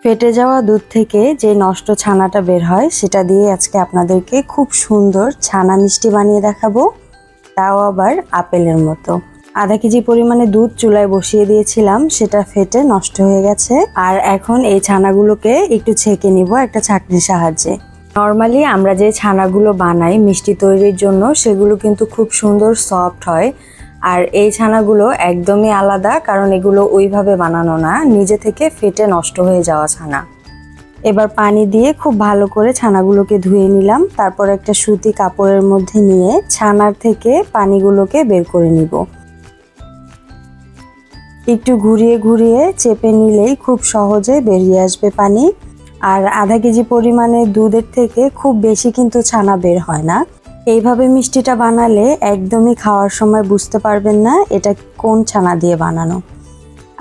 ফেটে যাওয়া দুধ থেকে যে নষ্ট ছানাটা বের হয় সেটা দিয়ে আজকে আপনাদেরকে খুব সুন্দর ছানা মিষ্টি বানিয়ে দেখাবো, তাও আবার আপেলের মতো। আধা কেজি পরিমাণে দুধ চুলায় বসিয়ে দিয়েছিলাম, সেটা ফেটে নষ্ট হয়ে গেছে। আর এখন এই ছানাগুলোকে একটু ছেঁকে নিব একটা ছাঁকনির সাহায্যে। নর্মালি আমরা যে ছানাগুলো বানাই মিষ্টি তৈরির জন্য সেগুলো কিন্তু খুব সুন্দর সফট হয়, আর এই ছানাগুলো একদমই আলাদা, কারণ এগুলো ওইভাবে বানানো না, নিজে থেকে ফেটে নষ্ট হয়ে যাওয়া ছানা। এবার পানি দিয়ে খুব ভালো করে ছানাগুলোকে ধুয়ে নিলাম, তারপর একটা সুতি কাপড়ের মধ্যে নিয়ে ছানার থেকে পানিগুলোকে বের করে নিব। একটু ঘুরিয়ে ঘুরিয়ে চেপে নিলেই খুব সহজে বেরিয়ে আসবে পানি। আর আধা কেজি পরিমাণে দুধের থেকে খুব বেশি কিন্তু ছানা বের হয় না। এইভাবে মিষ্টিটা বানালে একদমই খাওয়ার সময় বুঝতে পারবেন না এটা কোন ছানা দিয়ে বানানো।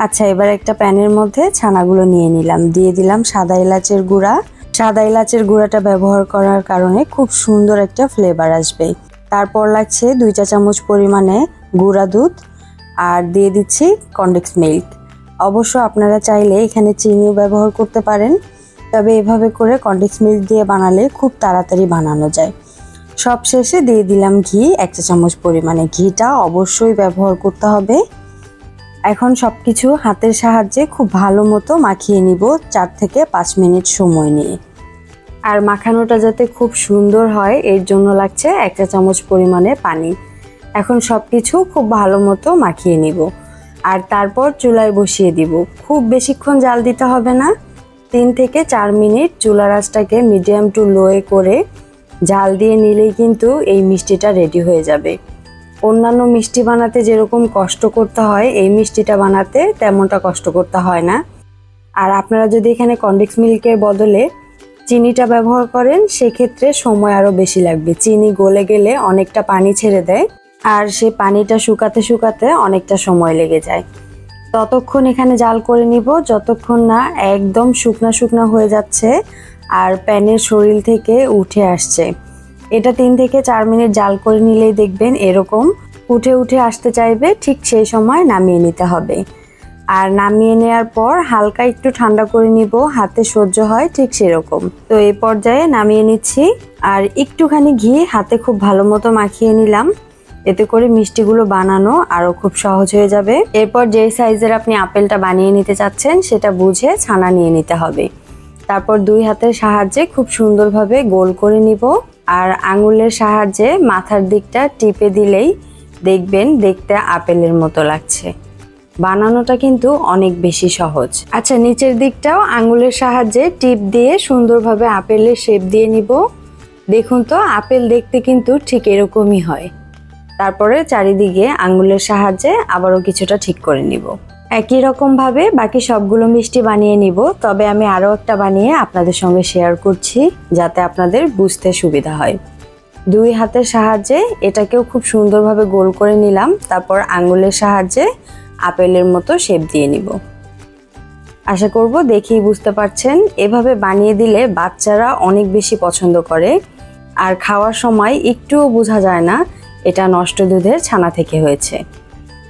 আচ্ছা, এবার একটা প্যানের মধ্যে ছানাগুলো নিয়ে নিলাম, দিয়ে দিলাম সাদা এলাচের গুঁড়া। সাদা এলাচের গুঁড়াটা ব্যবহার করার কারণে খুব সুন্দর একটা ফ্লেভার আসবে। তারপর লাগছে 2 চা চামচ পরিমাণে গুঁড়া দুধ, আর দিয়ে দিচ্ছি কনডেন্স মিল্ক। অবশ্য আপনারা চাইলে এখানে চিনিও ব্যবহার করতে পারেন, তবে এভাবে করে কনডেন্স মিল্ক দিয়ে বানালে খুব তাড়াতাড়ি বানানো যায়। সব শেষে দিয়ে দিলাম ঘি 1 চা চামচ পরিমাণে। ঘিটা অবশ্যই ব্যবহার করতে হবে। এখন সব কিছু হাতের সাহায্যে খুব ভালো মতো মাখিয়ে নিব 4 থেকে 5 মিনিট সময় নিয়ে। আর মাখানোটা যাতে খুব সুন্দর হয় এর জন্য লাগছে 1 চা চামচ পরিমাণে পানি। এখন সব কিছু খুব ভালো মতো মাখিয়ে নিব, আর তারপর চুলায় বসিয়ে দিব। খুব বেশিক্ষণ জাল দিতে হবে না, 3 থেকে 4 মিনিট চুলার আঁচটাকে মিডিয়াম টু লোয়ে করে জাল দিয়ে নিলেই কিন্তু এই মিষ্টিটা রেডি হয়ে যাবে। অন্যান্য মিষ্টি বানাতে যেরকম কষ্ট করতে হয় এই মিষ্টিটা বানাতে তেমনটা কষ্ট করতে হয় না। আর আপনারা যদি এখানে কনডেন্স মিল্কের বদলে চিনিটা ব্যবহার করেন সেক্ষেত্রে সময় আরও বেশি লাগবে। চিনি গলে গেলে অনেকটা পানি ছেড়ে দেয়, আর সেই পানিটা শুকাতে শুকাতে অনেকটা সময় লেগে যায়। ততক্ষণ এখানে জাল করে নিব যতক্ষণ না একদম শুকনা শুকনা হয়ে যাচ্ছে আর প্যানের শরীর থেকে উঠে আসছে। এটা 3 থেকে 4 মিনিট জাল করে নিলেই দেখবেন এরকম উঠে উঠে আসতে চাইবে, ঠিক সেই সময় নামিয়ে নিতে হবে। আর নামিয়ে নেওয়ার পর হালকা একটু ঠান্ডা করে নিব, হাতে সহ্য হয় ঠিক সেরকম। তো এই পর্যায়ে নামিয়ে নিচ্ছি, আর একটুখানি ঘি হাতে খুব ভালো মতো মাখিয়ে নিলাম, এতে করে মিষ্টিগুলো বানানো আরও খুব সহজ হয়ে যাবে। এরপর যেই সাইজের আপনি আপেলটা বানিয়ে নিতে চাচ্ছেন সেটা বুঝে ছানা নিয়ে নিতে হবে। তারপর 2 হাতের সাহায্যে খুব সুন্দরভাবে গোল করে নিব, আর আঙুলের সাহায্যে মাথার দিকটা টিপে দিলেই দেখবেন দেখতে আপেলের মতো লাগছে। বানানোটা কিন্তু অনেক বেশি সহজ। আচ্ছা, নিচের দিকটাও আঙুলের সাহায্যে টিপ দিয়ে সুন্দরভাবে আপেলের শেপ দিয়ে নিব। দেখুন তো আপেল দেখতে কিন্তু ঠিক এরকমই হয়। তারপরে চারিদিকে আঙুলের সাহায্যে আবারও কিছুটা ঠিক করে নিব। একই রকম ভাবে বাকি সবগুলো মিষ্টি বানিয়ে নিব, তবে আমি আরও একটা বানিয়ে আপনাদের সঙ্গে শেয়ার করছি যাতে আপনাদের বুঝতে সুবিধা হয়। 2 হাতের সাহায্যে এটাকেও খুব সুন্দরভাবে গোল করে নিলাম, তারপর আঙুলের সাহায্যে আপেলের মতো শেপ দিয়ে নিব। আশা করব দেখেই বুঝতে পারছেন। এভাবে বানিয়ে দিলে বাচ্চারা অনেক বেশি পছন্দ করে, আর খাওয়ার সময় একটুও বোঝা যায় না এটা নষ্ট দুধের ছানা থেকে হয়েছে।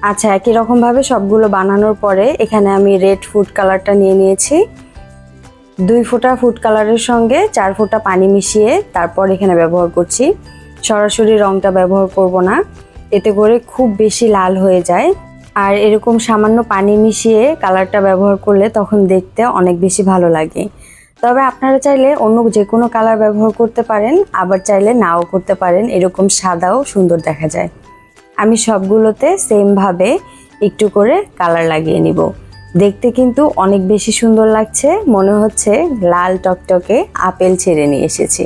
আচ্ছা, একই রকমভাবে সবগুলো বানানোর পরে এখানে আমি রেড ফুড কালারটা নিয়ে নিয়েছি। 2 ফোঁটা ফুড কালারের সঙ্গে 4 ফোঁটা পানি মিশিয়ে তারপর এখানে ব্যবহার করছি। সরাসরি রঙটা ব্যবহার করব না, এতে করে খুব বেশি লাল হয়ে যায়। আর এরকম সামান্য পানি মিশিয়ে কালারটা ব্যবহার করলে তখন দেখতে অনেক বেশি ভালো লাগে। তবে আপনারা চাইলে অন্য যে কোনো কালার ব্যবহার করতে পারেন, আবার চাইলে নাও করতে পারেন, এরকম সাদাও সুন্দর দেখা যায়। আমি সবগুলোতে সেমভাবে একটু করে কালার লাগিয়ে নিব। দেখতে কিন্তু অনেক বেশি সুন্দর লাগছে, মনে হচ্ছে লাল টকটকে আপেল ছেড়ে নিয়ে এসেছি।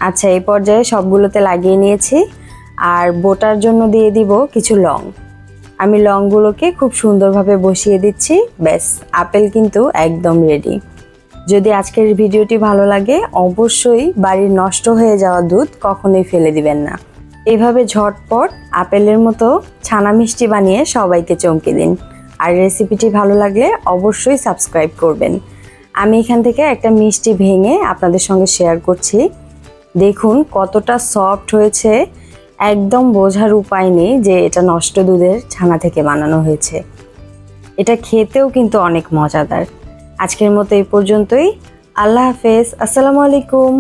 আচ্ছা, এই পর্যায়ে সবগুলোতে লাগিয়ে নিয়েছি, আর বোটার জন্য দিয়ে দিব কিছু লং। আমি লংগুলোকে খুব সুন্দরভাবে বসিয়ে দিচ্ছি। ব্যাস, আপেল কিন্তু একদম রেডি। যদি আজকের ভিডিওটি ভালো লাগে অবশ্যই বাড়ির নষ্ট হয়ে যাওয়া দুধ কখনোই ফেলে দিবেন না। এভাবে ঝটপট আপেলের মতো ছানা মিষ্টি বানিয়ে সবাইকে চমকে দিন। আর রেসিপিটি ভালো লাগলে অবশ্যই সাবস্ক্রাইব করবেন। আমি এখান থেকে একটা মিষ্টি ভেঙে আপনাদের সঙ্গে শেয়ার করছি। দেখুন কতটা সফট হয়েছে, একদম বোঝার উপায় নেই যে এটা নষ্ট দুধের ছানা থেকে বানানো হয়েছে। এটা খেতেও কিন্তু অনেক মজাদার। আজকের মতো এই পর্যন্তই। আল্লাহ হাফেজ। আসসালামু আলাইকুম।